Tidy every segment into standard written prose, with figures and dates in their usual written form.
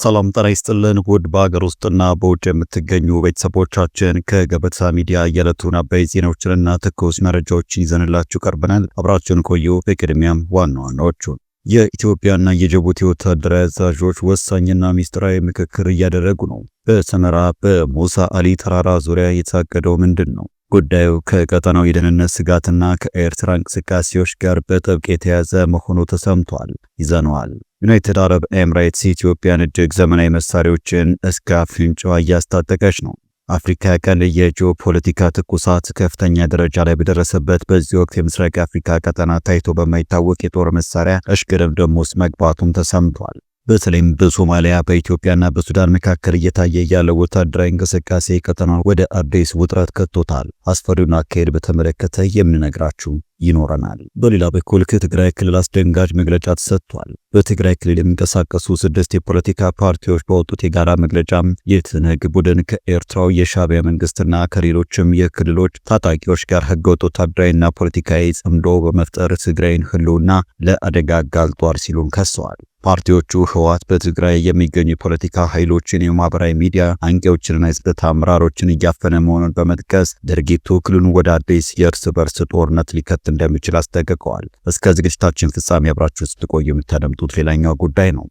ሰላም ጤና ይስጥልን ውድ በሀገር ውስጥና በውጭ የምትገኙ ቤተሰቦቻችን ከገበታ ሚዲያ የዕለቱን አበይት ዜናዎችንና ትኩስ መረጃዎችን ይዘንላችሁ ቀርበናል። አብራችሁን ቆዩ። በቅድሚያም ዋና ዋናዎቹን የኢትዮጵያና የጅቡቲ ወታደራዊ አዛዦች ወሳኝና ሚስጥራዊ ምክክር እያደረጉ ነው። በሰመራ በሙሳ አሊ ተራራ ዙሪያ የታቀደው ምንድን ነው? ጉዳዩ ከቀጠናው የደህንነት ስጋትና ከኤርትራ እንቅስቃሴዎች ጋር በጥብቅ የተያዘ መሆኑ ተሰምቷል። ይዘነዋል። ዩናይትድ አረብ ኤምሬትስ ኢትዮጵያን እጅግ ዘመናዊ መሳሪያዎችን እስከ አፍንጫዋ እያስታጠቀች ነው። አፍሪካ ቀንድ የጂኦፖለቲካ ትኩሳት ከፍተኛ ደረጃ ላይ በደረሰበት በዚህ ወቅት የምስራቅ አፍሪካ ቀጠና ታይቶ በማይታወቅ የጦር መሳሪያ እሽቅድምድም ውስጥ መግባቱም ተሰምቷል። በተለይም በሶማሊያ በኢትዮጵያና በሱዳን መካከል እየታየ ያለው ወታደራዊ እንቅስቃሴ ቀጠናው ወደ አዲስ ውጥረት ከቶታል። አስፈሪውን አካሄድ በተመለከተ የምንነግራችሁ ይኖረናል። በሌላ በኩል ከትግራይ ክልል አስደንጋጭ መግለጫ ተሰጥቷል። በትግራይ ክልል የሚንቀሳቀሱ 6 የፖለቲካ ፓርቲዎች በወጡት የጋራ መግለጫም የትነግ ቡድን ከኤርትራው የሻዕቢያ መንግስትና ከሌሎችም የክልሎች ታጣቂዎች ጋር ህገወጥ ወታደራዊና ፖለቲካዊ ጽምዶ በመፍጠር ትግራይን ህልውና ለአደጋ አጋልጧል ሲሉም ከሰዋል። ፓርቲዎቹ ህወሓት በትግራይ የሚገኙ የፖለቲካ ኃይሎችን፣ የማህበራዊ ሚዲያ አንቂዎችንና የጸጥታ አመራሮችን እያፈነ መሆኑን በመጥቀስ ድርጊቱ ክልሉን ወደ አዲስ የእርስ በርስ ጦርነት ሊከት እንደሚችል አስጠንቅቀዋል። እስከ ዝግጅታችን ፍጻሜ አብራችሁ ስትቆዩ የምታደምጡት ሌላኛው ጉዳይ ነው።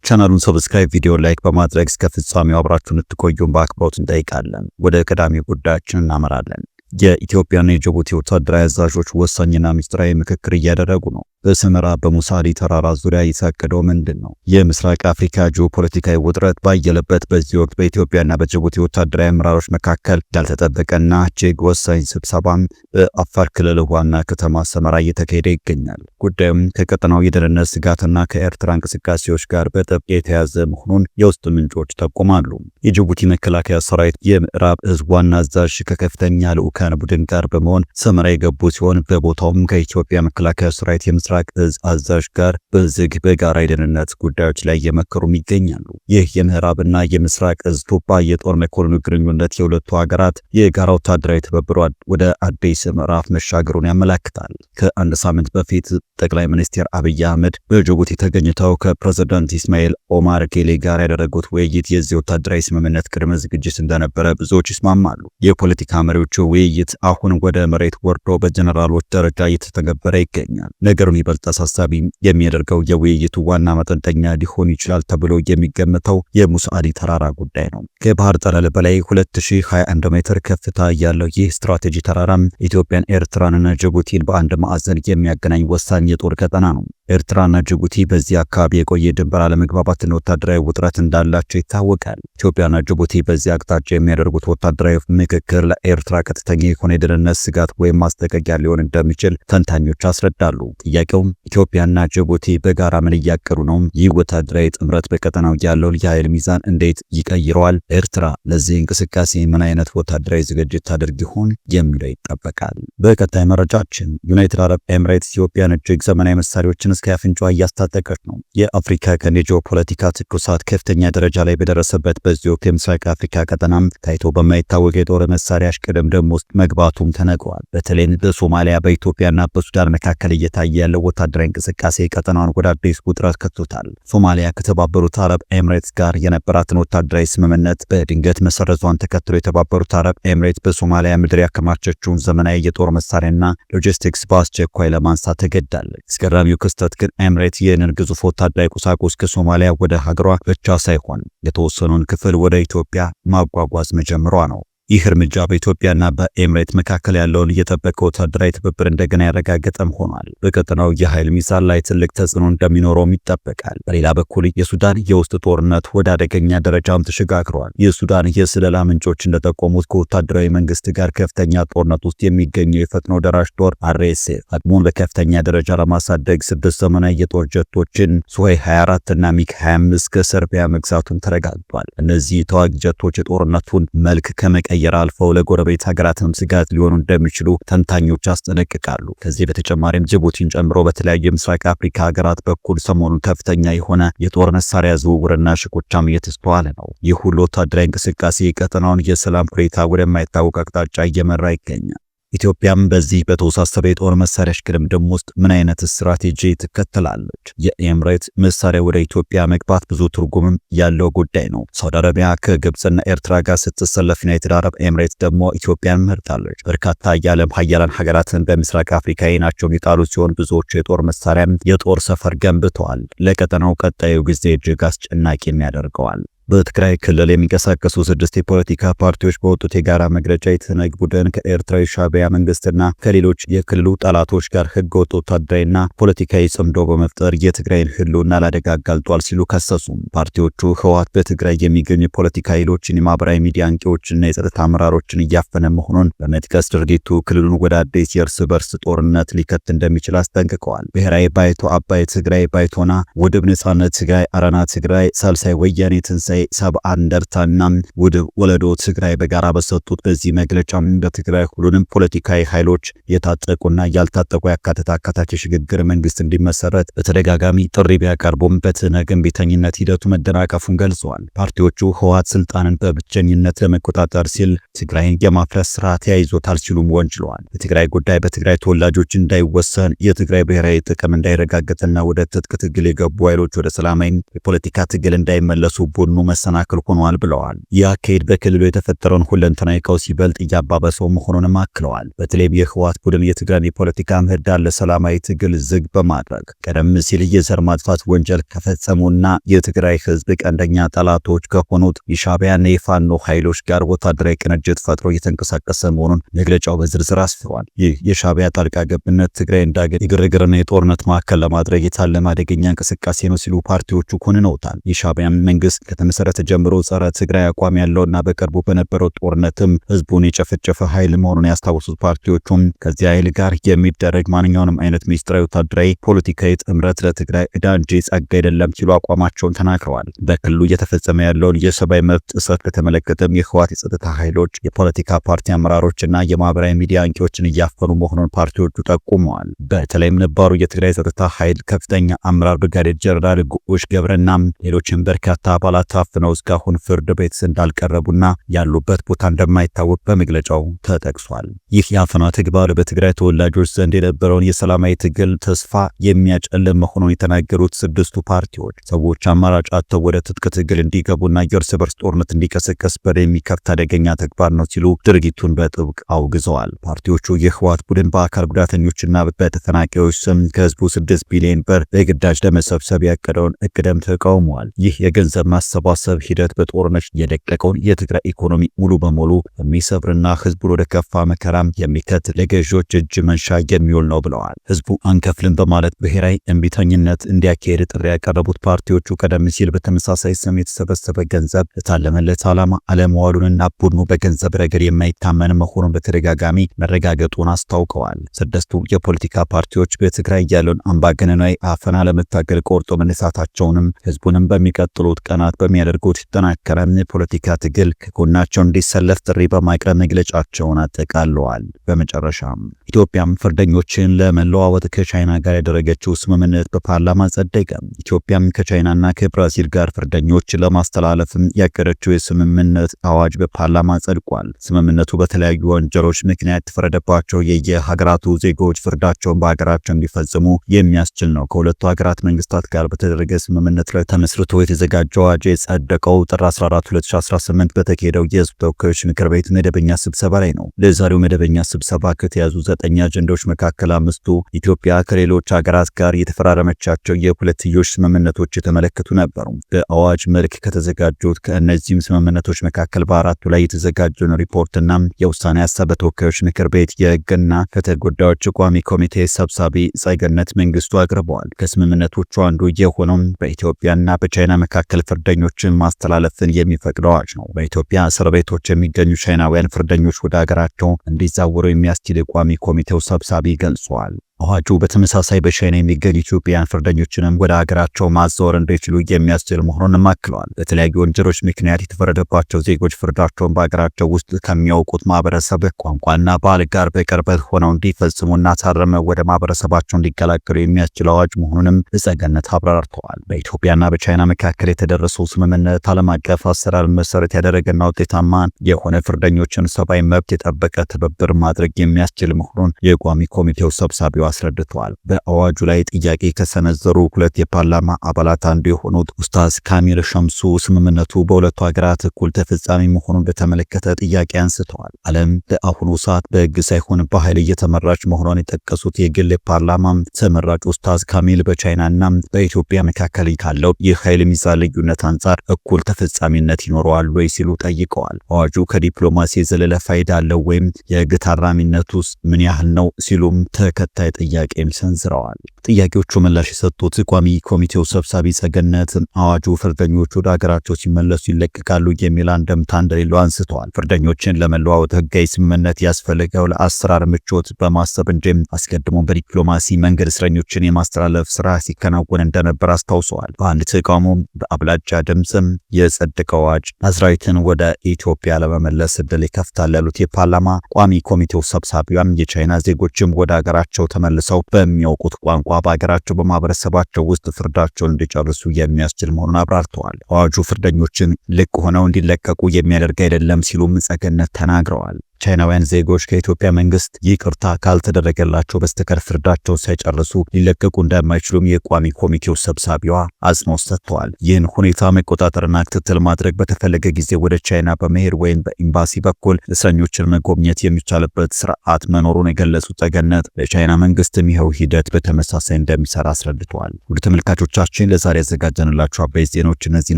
ቻናሉን ሰብስክራይብ፣ ቪዲዮ ላይክ በማድረግ እስከ ፍጻሜው አብራችሁን እንድትቆዩን በአክብሮት እንጠይቃለን። ወደ ቀዳሚ ጉዳያችን እናመራለን። የኢትዮጵያና የጅቡቲ ወታደራዊ አዛዦች ወሳኝና ሚስጥራዊ ምክክር እያደረጉ ነው። በሰመራ በሙሳ አሊ ተራራ ዙሪያ የታቀደው ምንድን ነው? የምስራቅ አፍሪካ ጂኦፖለቲካዊ ውጥረት ባየለበት በዚህ ወቅት በኢትዮጵያና በጅቡቲ ወታደራዊ አመራሮች መካከል ያልተጠበቀና እጅግ ወሳኝ ስብሰባም በአፋር ክልል ዋና ከተማ ሰመራ እየተካሄደ ይገኛል። ጉዳዩም ከቀጠናው የደህንነት ስጋትና ከኤርትራ እንቅስቃሴዎች ጋር በጥብቅ የተያዘ መሆኑን የውስጥ ምንጮች ጠቁማሉ። የጅቡቲ መከላከያ ሰራዊት የምዕራብ እዝ ዋና አዛዥ ከከፍተኛ ልዑካን ቡድን ጋር በመሆን ሰመራ የገቡ ሲሆን በቦታውም ከኢትዮጵያ መከላከያ ሰራዊት የምስራቅ እዝ አዛዥ ጋር በዝግ በጋራ የደህንነት ጉዳዮች ላይ እየመከሩም ይገኛሉ። ይህ የምዕራብና የምስራቅ እዝ ቱባ የጦር መኮንኑ ግንኙነት የሁለቱ ሀገራት የጋራ ወታደራዊ ትብብር ወደ አዲስ ምዕራፍ መሻገሩን ያመለክታል። ከአንድ ሳምንት በፊት ጠቅላይ ሚኒስትር አብይ አህመድ በጅቡቲ ተገኝተው ከፕሬዝዳንት ኢስማኤል ኦማር ጌሌ ጋር ያደረጉት ውይይት የዚህ ወታደራዊ ስምምነት ቅድመ ዝግጅት እንደነበረ ብዙዎች ይስማማሉ። የፖለቲካ መሪዎቹ ውይይት አሁን ወደ መሬት ወርዶ በጀነራሎች ደረጃ እየተተገበረ ይገኛል። ነገሩን ይበልጥ አሳሳቢ የሚያደርገው የውይይቱ ዋና ማጠንጠኛ ሊሆን ይችላል ተብሎ የሚገመተው የሙሳ አሊ ተራራ ጉዳይ ነው። ከባህር ጠለል በላይ 2021 ሜትር ከፍታ ያለው ይህ ስትራቴጂ ተራራም ኢትዮጵያን፣ ኤርትራንና ጅቡቲን በአንድ ማዕዘን የሚያገናኝ ወሳኝ የጦር ቀጠና ነው። ኤርትራና ጅቡቲ በዚህ አካባቢ የቆየ ድንበር አለመግባባትና ወታደራዊ ውጥረት እንዳላቸው ይታወቃል። ኢትዮጵያና ጅቡቲ በዚህ አቅጣጫ የሚያደርጉት ወታደራዊ ምክክር ለኤርትራ ቀጥተኛ የሆነ የደህንነት ስጋት ወይም ማስጠንቀቂያ ሊሆን እንደሚችል ተንታኞች ያስረዳሉ። ጥያቄውም ኢትዮጵያና ጅቡቲ በጋራ ምን እያቀዱ ነው? ይህ ወታደራዊ ጥምረት በቀጠናው ያለውን የኃይል ሚዛን እንዴት ይቀይረዋል? ኤርትራ ለዚህ እንቅስቃሴ ምን አይነት ወታደራዊ ዝግጅት ታደርግ ይሆን የሚለው ይጠበቃል። በቀጣይ መረጃችን ዩናይትድ አረብ ኤምሬትስ ኢትዮጵያን እጅግ ዘመናዊ መሳሪያዎችን እስከ አፍንጫዋ እያስታጠቀች ነው። የአፍሪካ ቀንድ የጂኦፖለቲካ ትኩሳት ከፍተኛ ደረጃ ላይ በደረሰበት በዚህ ወቅት የምስራቅ አፍሪካ ቀጠናም ታይቶ በማይታወቅ የጦር መሳሪያ እሽቅድምድም ውስጥ መግባቱም ተነግሯል። በተለይም በሶማሊያ በኢትዮጵያና በሱዳን መካከል እየታየ ያለው ወታደራዊ እንቅስቃሴ ቀጠናውን ወደ አዲስ ውጥረት ከቶታል። ሶማሊያ ከተባበሩት አረብ ኤምሬትስ ጋር የነበራትን ወታደራዊ ስምምነት በድንገት መሰረዟን ተከትሎ የተባበሩት አረብ ኤምሬትስ በሶማሊያ ምድር ያከማቸችውን ዘመናዊ የጦር መሳሪያና ሎጂስቲክስ በአስቸኳይ ለማንሳት ተገድዳለች። አስገራሚው ክስተት ግን ኤምሬት ይህንን ግዙፍ ወታደራዊ ቁሳቁስ ከሶማሊያ ወደ ሀገሯ ብቻ ሳይሆን የተወሰነውን ክፍል ወደ ኢትዮጵያ ማጓጓዝ መጀመሯ ነው። ይህ እርምጃ በኢትዮጵያና በኤምሬት መካከል ያለውን እየጠበቀ ወታደራዊ ትብብር እንደገና ያረጋገጠም ሆኗል። በቀጠናው የኃይል ሚዛን ላይ ትልቅ ተጽዕኖ እንደሚኖረውም ይጠበቃል። በሌላ በኩል የሱዳን የውስጥ ጦርነት ወደ አደገኛ ደረጃም ተሸጋግሯል። የሱዳን የስለላ ምንጮች እንደጠቆሙት ከወታደራዊ መንግስት ጋር ከፍተኛ ጦርነት ውስጥ የሚገኘው የፈጥኖ ደራሽ ጦር አርኤስኤፍ አቅሙን በከፍተኛ ደረጃ ለማሳደግ 6 ዘመናዊ የጦር ጀቶችን ሱሆይ 24 እና ሚግ 25 ከሰርቢያ መግዛቱን ተረጋግጧል። እነዚህ ተዋጊ ጀቶች የጦርነቱን መልክ ከመቀየር አልፈው ለጎረቤት ሀገራትም ስጋት ሊሆኑ እንደሚችሉ ተንታኞች ያስጠነቅቃሉ። ከዚህ በተጨማሪም ጅቡቲን ጨምሮ በተለያዩ የምስራቅ አፍሪካ ሀገራት በኩል ሰሞኑን ከፍተኛ የሆነ የጦር መሳሪያ ዝውውርና ሽኩቻም እየተስተዋለ ነው። ይህ ሁሉ ወታደራዊ እንቅስቃሴ ቀጠናውን የሰላም ሁኔታ ወደማይታወቅ አቅጣጫ እየመራ ይገኛል። ኢትዮጵያም በዚህ በተወሳሰበ የጦር መሳሪያ ሽቅድምድም ውስጥ ምን አይነት ስትራቴጂ ትከተላለች? የኤምሬት መሳሪያ ወደ ኢትዮጵያ መግባት ብዙ ትርጉምም ያለው ጉዳይ ነው። ሳውዲ አረቢያ ከግብጽና ኤርትራ ጋር ስትሰለፍ፣ ዩናይትድ አረብ ኤምሬት ደግሞ ኢትዮጵያን መርጣለች። በርካታ የዓለም ሀያላን ሀገራትን በምስራቅ አፍሪካ ዓይናቸውን የጣሉ ሲሆን ብዙዎቹ የጦር መሳሪያ የጦር ሰፈር ገንብተዋል። ለቀጠናው ቀጣዩ ጊዜ እጅግ አስጨናቂም ያደርገዋል። በትግራይ ክልል የሚንቀሳቀሱ 6 የፖለቲካ ፓርቲዎች በወጡት የጋራ መግለጫ የትህነግ ቡድን ከኤርትራ ሻዕቢያ መንግስትና ከሌሎች የክልሉ ጠላቶች ጋር ህገወጥ ወታደራዊና ፖለቲካዊ ጽምዶ በመፍጠር የትግራይን ህልውና ለአደጋ አጋልጧል ሲሉ ከሰሱ። ፓርቲዎቹ ህወሓት በትግራይ የሚገኙ የፖለቲካ ኃይሎችን፣ የማህበራዊ ሚዲያ አንቂዎችና የጸጥታ አመራሮችን እያፈነ መሆኑን በመጥቀስ ድርጊቱ ክልሉን ወደ አዲስ የእርስ በርስ ጦርነት ሊከት እንደሚችል አስጠንቅቀዋል። ብሔራዊ ባይቶ አባይ ትግራይ፣ ባይቶና ውድብ ነጻነት ትግራይ፣ አረና ትግራይ፣ ሳልሳይ ወያኔ ትንሳኤ ሰብአ እንደርታና ውድብ ወለዶ ትግራይ በጋራ በሰጡት በዚህ መግለጫ በትግራይ ሁሉንም ፖለቲካዊ ኃይሎች የታጠቁና ያልታጠቁ ያካተተ አካታች የሽግግር መንግስት እንዲመሰረት በተደጋጋሚ ጥሪ ቢያቀርቡም በትህነግ እምቢተኝነት ሂደቱ መደናቀፉን ገልጸዋል። ፓርቲዎቹ ህወሓት ስልጣንን በብቸኝነት ለመቆጣጠር ሲል ትግራይን የማፍረስ ስራ ተያይዞታል ሲሉም ወንጅለዋል። የትግራይ ጉዳይ በትግራይ ተወላጆች እንዳይወሰን፣ የትግራይ ብሔራዊ ጥቅም እንዳይረጋገጥና ወደ ትጥቅ ትግል የገቡ ኃይሎች ወደ ሰላማዊ የፖለቲካ ትግል እንዳይመለሱ ቡድኑ መሰናክል ሆኗል ብለዋል። ይህ አካሄድ በክልሉ የተፈጠረውን ሁለንተናዊ ቀውስ ይበልጥ እያባበሰው መሆኑንም አክለዋል። በተለይም የህወሓት ቡድን የትግራይን የፖለቲካ ምህዳር ለሰላማዊ ትግል ዝግ በማድረግ ቀደም ሲል የዘር ማጥፋት ወንጀል ከፈጸሙና የትግራይ ህዝብ ቀንደኛ ጠላቶች ከሆኑት የሻዕቢያና የፋኖ ኃይሎች ጋር ወታደራዊ ቅንጅት ፈጥሮ እየተንቀሳቀሰ መሆኑን መግለጫው በዝርዝር አስፍሯል። ይህ የሻዕቢያ ጣልቃ ገብነት ትግራይ እንዳገር የግርግርና የጦርነት ማዕከል ለማድረግ የታለመ አደገኛ እንቅስቃሴ ነው ሲሉ ፓርቲዎቹ ኮንነውታል። የሻዕቢያ መንግስት ከተመሰረተ ጀምሮ ጸረ ትግራይ አቋም ያለውና በቅርቡ በነበረው ጦርነትም ህዝቡን የጨፈጨፈ ኃይል መሆኑን ያስታወሱት ፓርቲዎቹም ከዚህ ኃይል ጋር የሚደረግ ማንኛውንም አይነት ሚስጥራዊ ወታደራዊ ፖለቲካዊ ጥምረት ለትግራይ ዕዳ እንጂ ጸጋ አይደለም ሲሉ አቋማቸውን ተናግረዋል። በክልሉ እየተፈጸመ ያለውን የሰብአዊ መብት ጥሰት በተመለከተም የህወሓት የጸጥታ ኃይሎች የፖለቲካ ፓርቲ አመራሮችና የማህበራዊ ሚዲያ አንቂዎችን እያፈኑ መሆኑን ፓርቲዎቹ ጠቁመዋል። በተለይም ነባሩ የትግራይ ጸጥታ ኃይል ከፍተኛ አመራር ብርጋዴር ጀነራል ጉዑሽ ገብረና ሌሎችም በርካታ አባላት ታፍነው እስካሁን ፍርድ ቤት እንዳልቀረቡና ያሉበት ቦታ እንደማይታወቅ በመግለጫው ተጠቅሷል። ይህ የአፈና ተግባር በትግራይ ተወላጆች ዘንድ የነበረውን የሰላማዊ ትግል ተስፋ የሚያጨልም መሆኑን የተናገሩት 6ቱ ፓርቲዎች ሰዎች አማራጭ አጥተው ወደ ትጥቅ ትግል እንዲገቡና የእርስ በርስ ጦርነት እንዲቀሰቀስ በር የሚከፍት አደገኛ ተግባር ነው ሲሉ ድርጊቱን በጥብቅ አውግዘዋል። ፓርቲዎቹ የህወሓት ቡድን በአካል ጉዳተኞችና በተፈናቃዮች ስም ከህዝቡ 6 ቢሊዮን ብር በግዳጅ ለመሰብሰብ ያቀደውን እቅድም ተቃውመዋል። ይህ የገንዘብ ማሰባሰብ ሂደት በጦርነት የደቀቀውን የትግራይ ኢኮኖሚ ሙሉ በሙሉ የሚሰብርና ህዝቡን ወደ ከፋ መከራም የሚከት ለገዢዎች እጅ መንሻ የሚውል ነው ብለዋል። ህዝቡ አንከፍልም በማለት ብሔራዊ እምቢተኝነት እንዲያካሄድ ጥሪ ያቀረቡት ፓርቲዎቹ ቀደም ሲል በተመሳሳይ ስም የተሰበሰበ ገንዘብ ለታለመለት ዓላማ አለመዋሉንና ቡድኑ በገንዘብ ረገድ የማይታመን መሆኑን በተደጋጋሚ መረጋገጡን አስታውቀዋል። 6ቱ የፖለቲካ ፓርቲዎች በትግራይ ያለውን አምባገነናዊ አፈና ለመታገል ቆርጦ መነሳታቸውንም ህዝቡንም በሚቀጥሉት ቀናት በሚያደርጉት የተጠናከረ የፖለቲካ ትግል ከጎናቸው እንዲሰለፍ ጥሪ በማቅረብ መግለጫቸውን አጠቃለዋል። በመጨረሻም ኢትዮጵያም ፍርደኞችን ለመለዋወጥ ከቻይና ጋር ያደረገችው ስምምነት በፓርላማ ጸደቀ። ኢትዮጵያም ከቻይናና ከብራዚል ጋር ፍርደኞች ለማስተላለፍ ያቀደችው የስምምነት አዋጅ በፓርላማ ጸድቋል። ስምምነቱ በተለያዩ ወንጀሎች ምክንያት የተፈረደባቸው የየሀገራቱ ዜጎች ፍርዳቸውን በሀገራቸው እንዲፈጽሙ የሚያስችል ነው። ከሁለቱ ሀገራት መንግስታት ጋር በተደረገ ስምምነት ላይ ተመስርቶ የተዘጋጀው አዋጅ የጸደቀው ጥር 14 2018 በተካሄደው የህዝብ ተወካዮች ምክር ቤት መደበኛ ስብሰባ ላይ ነው። ለዛሬው መደበኛ ስብሰባ ከተያዙ 9 አጀንዳዎች መካከል 5ቱ ኢትዮጵያ ከሌሎች ሀገራት ጋር የተፈራረመቻቸው የሁለትዮሽ ስምምነቶች የተመለከቱ ነበሩ። በአዋጅ መልክ ከተዘጋጁት ከእነዚህም ስምምነቶች መካከል በአራቱ ላይ የተዘጋጀውን ሪፖርትና የውሳኔ ሀሳብ በተወካዮች ምክር ቤት የህግና ፍትህ ጉዳዮች ቋሚ ኮሚቴ ሰብሳቢ ጸገነት መንግስቱ አቅርበዋል። ከስምምነቶቹ አንዱ የሆነው በኢትዮጵያና በቻይና መካከል ፍርደኞችን ማስተላለፍን የሚፈቅደው አዋጅ ነው። በኢትዮጵያ እስር ቤቶች የሚገኙ ቻይናውያን ፍርደኞች ወደ ሀገራቸው እንዲዛወሩ የሚያስችል የቋሚ ኮሚቴው ሰብሳቢ ገልጸዋል። አዋጁ በተመሳሳይ በቻይና የሚገኙ ኢትዮጵያውያን ፍርደኞችንም ወደ ሀገራቸው ማዛወር እንዲችሉ የሚያስችል መሆኑንም አክለዋል። በተለያዩ ወንጀሎች ምክንያት የተፈረደባቸው ዜጎች ፍርዳቸውን በሀገራቸው ውስጥ ከሚያውቁት ማህበረሰብ ቋንቋና ባህል ጋር በቅርበት ሆነው እንዲፈጽሙና ታርመው ወደ ማህበረሰባቸው እንዲቀላቀሉ የሚያስችል አዋጅ መሆኑንም በጸገነት አብራርተዋል። በኢትዮጵያና በቻይና መካከል የተደረሰው ስምምነት ዓለም አቀፍ አሰራር መሰረት ያደረገና ውጤታማ የሆነ ፍርደኞችን ሰብአዊ መብት የጠበቀ ትብብር ማድረግ የሚያስችል መሆኑን የቋሚ ኮሚቴው ሰብሳቢው አስረድተዋል። በአዋጁ ላይ ጥያቄ ከሰነዘሩ ሁለት የፓርላማ አባላት አንዱ የሆኑት ኡስታዝ ካሚል ሸምሱ ስምምነቱ በሁለቱ ሀገራት እኩል ተፈጻሚ መሆኑን በተመለከተ ጥያቄ አንስተዋል። ዓለም በአሁኑ ሰዓት በሕግ ሳይሆን በኃይል እየተመራች መሆኗን የጠቀሱት የግል ፓርላማ ተመራጭ ኡስታዝ ካሚል በቻይናና በኢትዮጵያ መካከል ካለው የኃይል ሚዛን ልዩነት አንጻር እኩል ተፈጻሚነት ይኖረዋል ወይ ሲሉ ጠይቀዋል። አዋጁ ከዲፕሎማሲ የዘለለ ፋይዳ አለው ወይም የሕግ ታራሚነቱ ምን ያህል ነው ሲሉም ተከታይ ጥያቄም ሰንዝረዋል። ጥያቄዎቹ ምላሽ የሰጡት ቋሚ ኮሚቴው ሰብሳቢ ጸገነት አዋጁ ፍርደኞቹ ወደ ሀገራቸው ሲመለሱ ይለቀቃሉ የሚል አንድምታ እንደሌለው አንስተዋል። ፍርደኞችን ለመለዋወጥ ህጋዊ ስምምነት ያስፈልገው ለአሰራር ምቾት በማሰብ እንጂ አስቀድሞ በዲፕሎማሲ መንገድ እስረኞችን የማስተላለፍ ስራ ሲከናወን እንደነበር አስታውሰዋል። በአንድ ተቃውሞ በአብላጫ ድምፅም የጸደቀው አዋጅ ናዝራዊትን ወደ ኢትዮጵያ ለመመለስ እድል ይከፍታል ያሉት የፓርላማ ቋሚ ኮሚቴው ሰብሳቢዋም የቻይና ዜጎችም ወደ ሀገራቸው ተመልሰው በሚያውቁት ቋንቋ በሀገራቸው በማህበረሰባቸው ውስጥ ፍርዳቸውን እንዲጨርሱ የሚያስችል መሆኑን አብራርተዋል። አዋጁ ፍርደኞችን ልቅ ሆነው እንዲለቀቁ የሚያደርግ አይደለም ሲሉም ጸገነት ተናግረዋል። ቻይናውያን ዜጎች ከኢትዮጵያ መንግስት ይቅርታ ካልተደረገላቸው በስተቀር ፍርዳቸውን ሳይጨርሱ ሊለቀቁ እንደማይችሉም የቋሚ ኮሚቴው ሰብሳቢዋ አጽንኦት ሰጥተዋል። ይህን ሁኔታ መቆጣጠርና ክትትል ማድረግ በተፈለገ ጊዜ ወደ ቻይና በመሄድ ወይም በኤምባሲ በኩል እስረኞችን መጎብኘት የሚቻልበት ስርዓት መኖሩን የገለጹት ጸገነት ለቻይና መንግስትም ይኸው ሂደት በተመሳሳይ እንደሚሰራ አስረድተዋል። ውድ ተመልካቾቻችን ለዛሬ ያዘጋጀንላችሁ አበይት ዜናዎች እነዚህ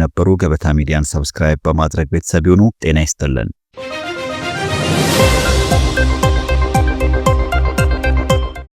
ነበሩ። ገበታ ሚዲያን ሰብስክራይብ በማድረግ ቤተሰብ ይሁኑ። ጤና ይስጥልን።